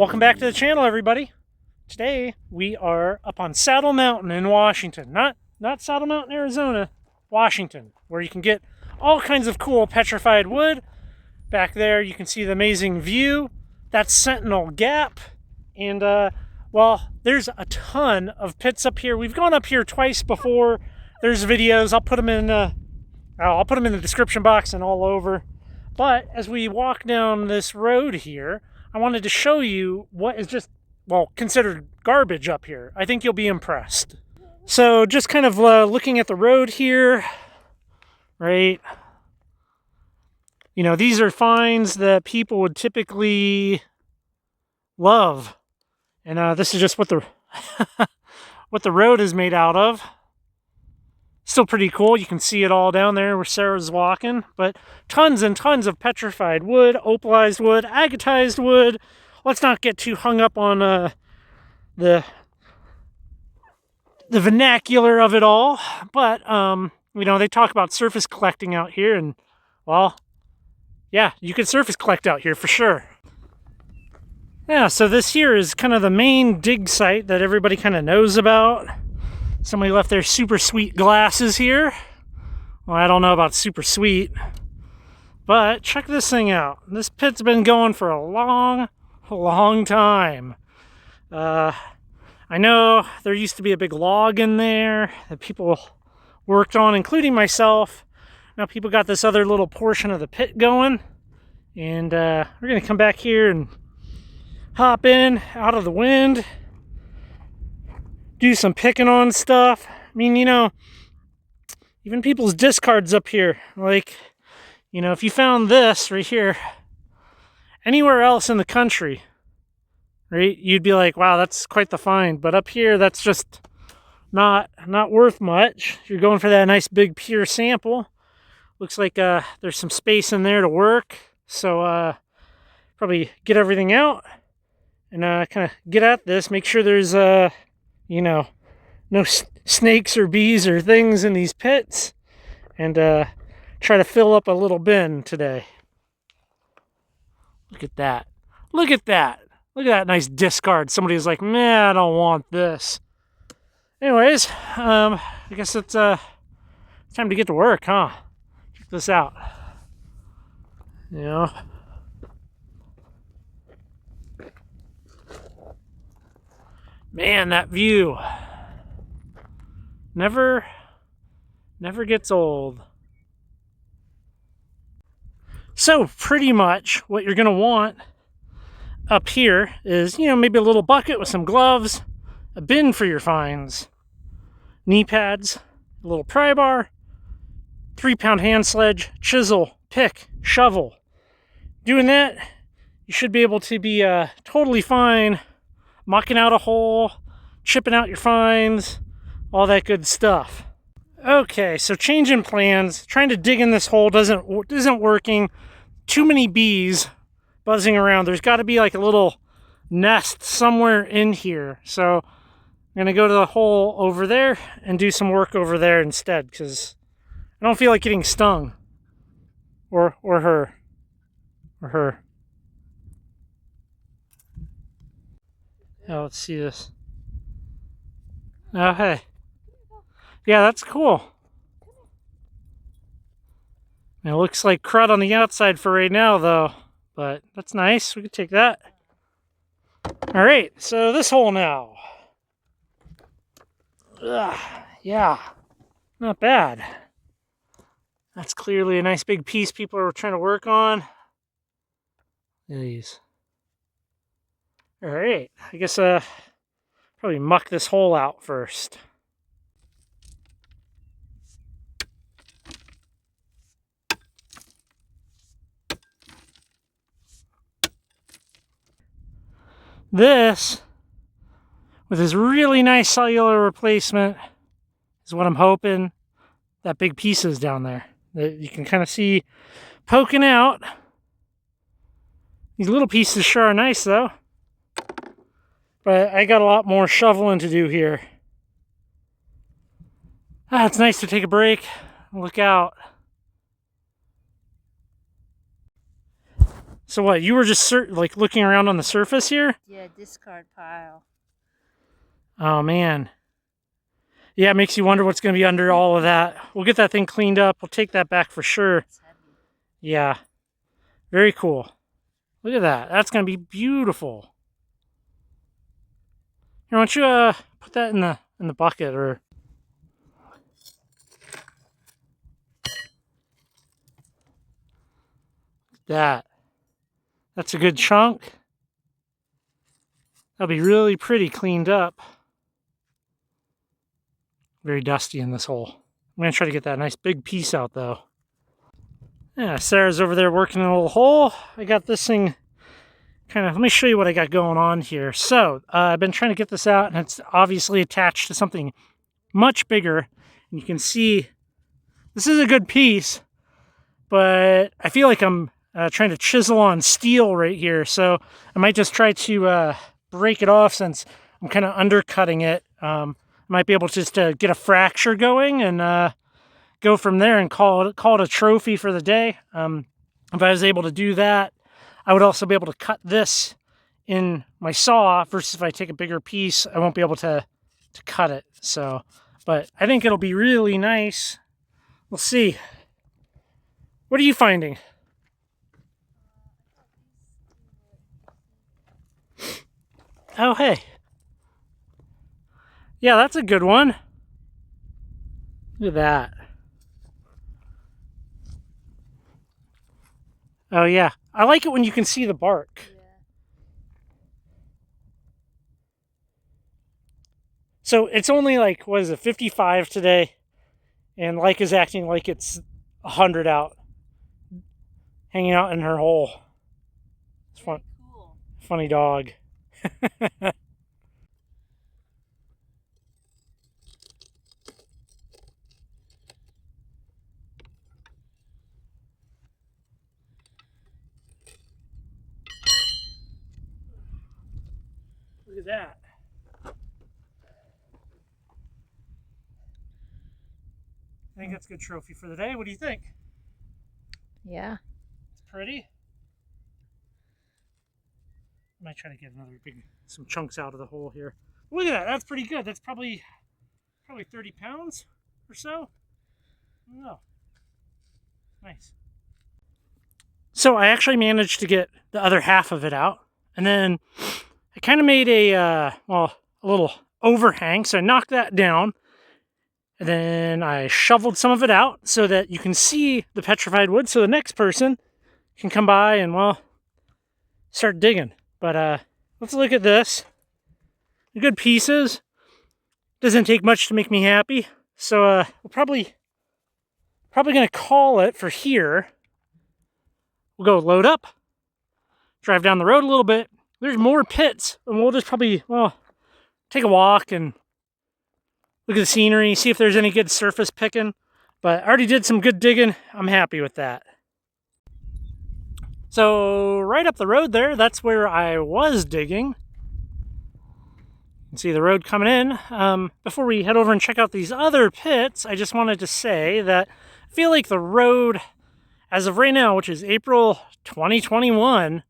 Welcome back to the channel, everybody. Today we are up on Saddle Mountain in Washington. Not Saddle Mountain, Arizona, Washington, where you can get all kinds of cool petrified wood. Back there you can see the amazing view. That's Sentinel Gap. And well, there's a ton of pits up here. We've gone up here twice before. There's videos. I'll put them in the description box and all over. But as we walk down this road here, I wanted to show you what is just, well, considered garbage up here. I think you'll be impressed. So just kind of looking at the road here, right? You know, these are finds that people would typically love. And this is just what the what the road is made out of. Still pretty cool. You can see it all down there where Sarah's walking. But tons and tons of petrified wood, opalized wood, agatized wood. Let's not get too hung up on the vernacular of it all. But, you know, they talk about surface collecting out here. And, well, yeah, you can surface collect out here for sure. Yeah, so this here is kind of the main dig site that everybody kind of knows about. Somebody left their super sweet glasses here. Well, I don't know about super sweet, but check this thing out. This pit's been going for a long time. I know there used to be a big log in there that people worked on, including myself. Now people got this other little portion of the pit going, and we're gonna come back here and hop in out of the wind, do some picking on stuff. I mean, you know, even people's discards up here, like, you know, if you found this right here anywhere else in the country, right, you'd be like, wow, that's quite the find. But up here, that's just not worth much. You're going for that nice big pure sample. Looks like there's some space in there to work, so probably get everything out and kind of get at this, make sure there's you know, no snakes or bees or things in these pits, and try to fill up a little bin today. Look at that. Look at that. Look at that nice discard. Somebody's like, man, I don't want this. Anyways, I guess it's time to get to work, huh? Check this out. You know, man, that view never gets old. So pretty much what you're gonna want up here is, you know, maybe a little bucket with some gloves, a bin for your finds, knee pads, a little pry bar, 3-pound hand sledge, chisel, pick, shovel. Doing that, you should be able to be totally fine mucking out a hole, chipping out your finds, all that good stuff. Okay, so changing plans. Trying to dig in this hole isn't working. Too many bees buzzing around. There's got to be like a little nest somewhere in here. So I'm gonna go to the hole over there and do some work over there instead, because I don't feel like getting stung. Or her. Oh, let's see this. Oh, hey. Yeah, that's cool. It looks like crud on the outside for right now, though. But that's nice. We could take that. All right, so this hole now. Ugh, yeah, not bad. That's clearly a nice big piece people are trying to work on. These. All right, I guess probably muck this hole out first. This, with this really nice cellular replacement, is what I'm hoping that big piece is down there that you can kind of see poking out. These little pieces sure are nice, though. But I got a lot more shoveling to do here. It's nice to take a break, look out. So what, you were just like looking around on the surface here? Yeah, discard pile. Oh man. Yeah, it makes you wonder what's going to be under all of that. We'll get that thing cleaned up. We'll take that back for sure. It's heavy. Yeah. Very cool. Look at that. That's going to be beautiful. Here, why don't you put that in the bucket or that. That's a good chunk. That'll be really pretty cleaned up. Very dusty in this hole. I'm going to try to get that nice big piece out though. Yeah, Sarah's over there working in a little hole. I got this thing kind of, let me show you what I got going on here. So, I've been trying to get this out and it's obviously attached to something much bigger. And you can see this is a good piece, but I feel like I'm trying to chisel on steel right here. So I might just try to break it off since I'm kind of undercutting it. I might be able to just get a fracture going and go from there and call it a trophy for the day. If I was able to do that, I would also be able to cut this in my saw versus if I take a bigger piece, I won't be able to cut it. So, but I think it'll be really nice. We'll see. What are you finding? Oh, hey. Yeah, that's a good one. Look at that. Oh, yeah. I like it when you can see the bark. Yeah. So it's only like, what is it, 55 today? And Like is acting like it's 100 out. Hanging out in her hole. It's fun. Cool. Funny dog. Look at that. I think that's a good trophy for the day. What do you think? Yeah. It's pretty. I might try to get some chunks out of the hole here. Look at that. That's pretty good. That's probably 30 pounds or so. I don't know. Nice. So I actually managed to get the other half of it out. And then I kind of made a little overhang. So I knocked that down. And then I shoveled some of it out so that you can see the petrified wood. So the next person can come by and, well, start digging. But let's look at this. Good pieces. Doesn't take much to make me happy. So we're probably going to call it for here. We'll go load up, drive down the road a little bit. There's more pits, and we'll just probably, well, take a walk and look at the scenery, see if there's any good surface picking. But I already did some good digging. I'm happy with that. So right up the road there, that's where I was digging. You can see the road coming in. Before we head over and check out these other pits, I just wanted to say that I feel like the road, as of right now, which is April 2021,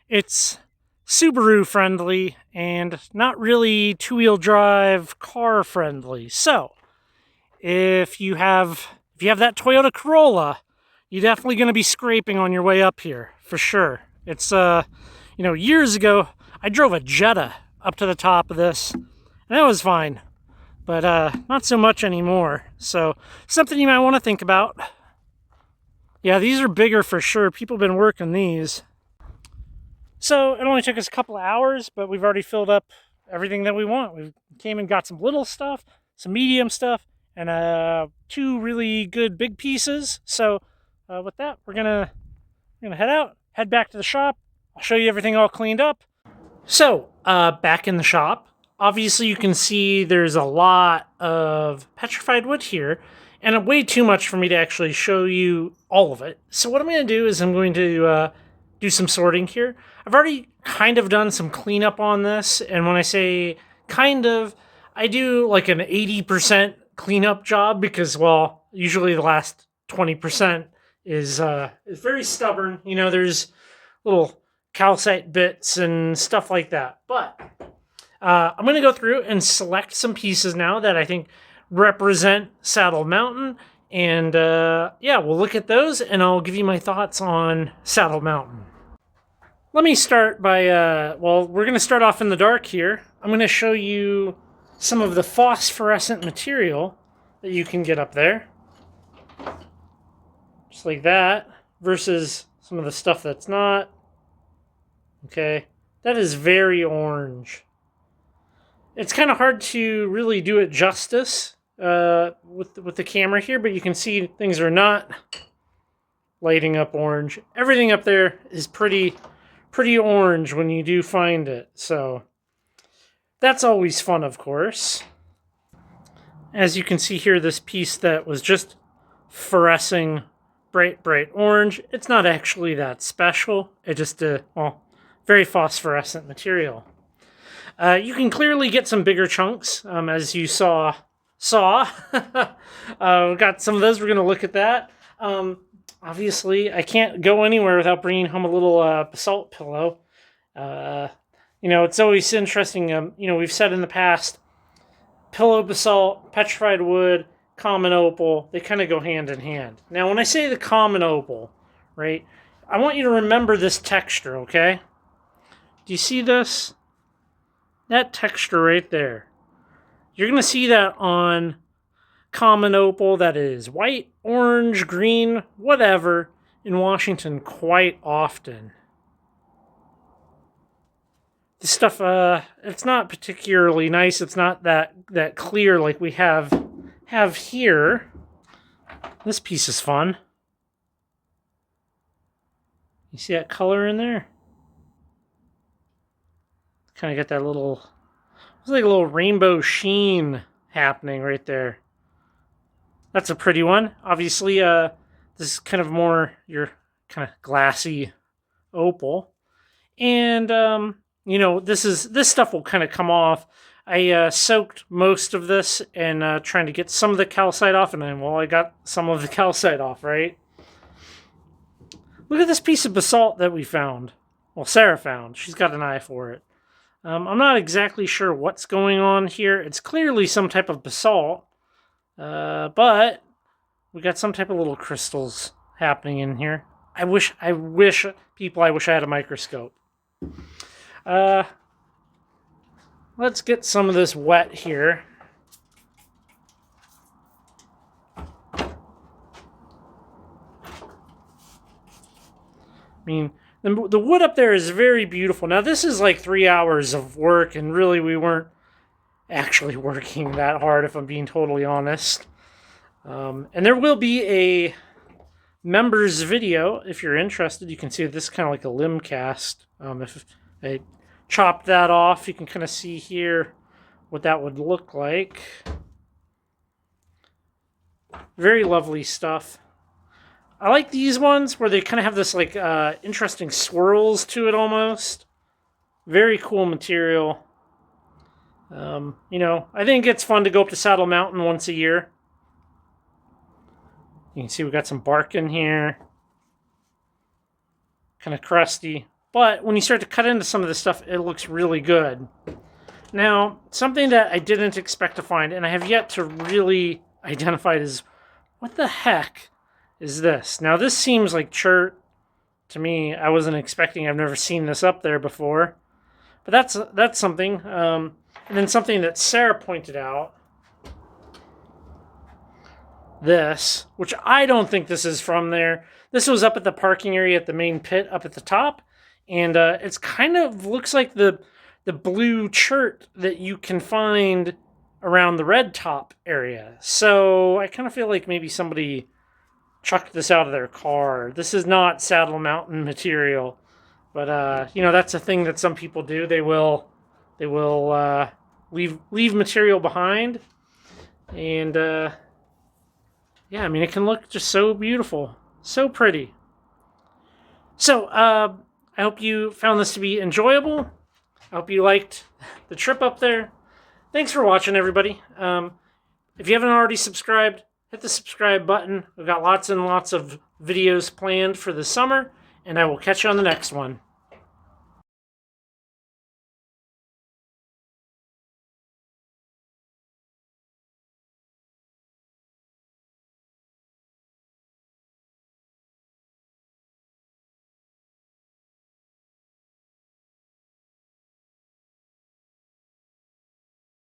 it's Subaru friendly and not really two-wheel drive car friendly. So if you have that Toyota Corolla, you're definitely going to be scraping on your way up here for sure. It's years ago I drove a Jetta up to the top of this and that was fine, but not so much anymore. So something you might want to think about. Yeah, these are bigger for sure. People have been working these. So it only took us a couple of hours, but we've already filled up everything that we want. We came and got some little stuff, some medium stuff, and 2 really good big pieces. So with that, we're gonna head back to the shop. I'll show you everything all cleaned up. So back in the shop, obviously you can see there's a lot of petrified wood here, and way too much for me to actually show you all of it. So what I'm going to do is I'm going to do some sorting here. I've already kind of done some cleanup on this, and when I say kind of, I do like an 80% cleanup job because, well, usually the last 20% is very stubborn. You know, there's little calcite bits and stuff like that. But I'm going to go through and select some pieces now that I think represent Saddle Mountain. And yeah, we'll look at those and I'll give you my thoughts on Saddle Mountain. Let me start by, well, we're going to start off in the dark here. I'm going to show you some of the phosphorescent material that you can get up there. Just like that, versus some of the stuff that's not. Okay, that is very orange. It's kind of hard to really do it justice with the camera here, but you can see things are not lighting up orange. Everything up there is pretty orange when you do find it, so that's always fun, of course. As you can see here, this piece that was just fluorescing bright orange, it's not actually that special. It just, well, very phosphorescent material. You can clearly get some bigger chunks, as you saw. We've got some of those. We're going to look at that. Obviously, I can't go anywhere without bringing home a little basalt pillow. You know, it's always interesting. You know, we've said in the past, pillow basalt, petrified wood, common opal, they kind of go hand in hand. Now, when I say the common opal, right, I want you to remember this texture, okay? Do you see this? That texture right there. You're going to see that on common opal that is white, orange, green, whatever, in Washington quite often. This stuff, it's not particularly nice. It's not that clear like we have here. This piece is fun. You see that color in there? Kind of got that little, it's like a little rainbow sheen happening right there. That's a pretty one. Obviously, this is kind of more your kind of glassy opal. And, you know, this stuff will kind of come off. I soaked most of this and trying to get some of the calcite off, and then, well, I got some of the calcite off, right? Look at this piece of basalt that we found. Well, Sarah found. She's got an eye for it. I'm not exactly sure what's going on here. It's clearly some type of basalt, but we got some type of little crystals happening in here. I wish I had a microscope. Let's get some of this wet here. I mean, the wood up there is very beautiful. Now, this is like 3 hours of work, and really we weren't actually working that hard, if I'm being totally honest. And there will be a members video, if you're interested. You can see this is kind of like a limb cast. If I chop that off, you can kind of see here what that would look like. Very lovely stuff. I like these ones where they kind of have this like interesting swirls to it almost. Very cool material. You know, I think it's fun to go up to Saddle Mountain once a year. You can see we got some bark in here. Kind of crusty. But when you start to cut into some of this stuff, it looks really good. Now, something that I didn't expect to find, and I have yet to really identify it, is what the heck is this? Now, this seems like chert to me. I wasn't expecting. I've never seen this up there before. But that's something. And then something that Sarah pointed out. This, which I don't think this is from there. This was up at the parking area at the main pit up at the top. And it's kind of looks like the blue chert that you can find around the red top area. So I kind of feel like maybe somebody chucked this out of their car. This is not Saddle Mountain material, but you know, that's a thing that some people do. They will leave material behind, and yeah, I mean, it can look just so beautiful, so pretty. So I hope you found this to be enjoyable. I hope you liked the trip up there. Thanks for watching, everybody. If you haven't already subscribed, hit the subscribe button. We've got lots and lots of videos planned for the summer, and I will catch you on the next one.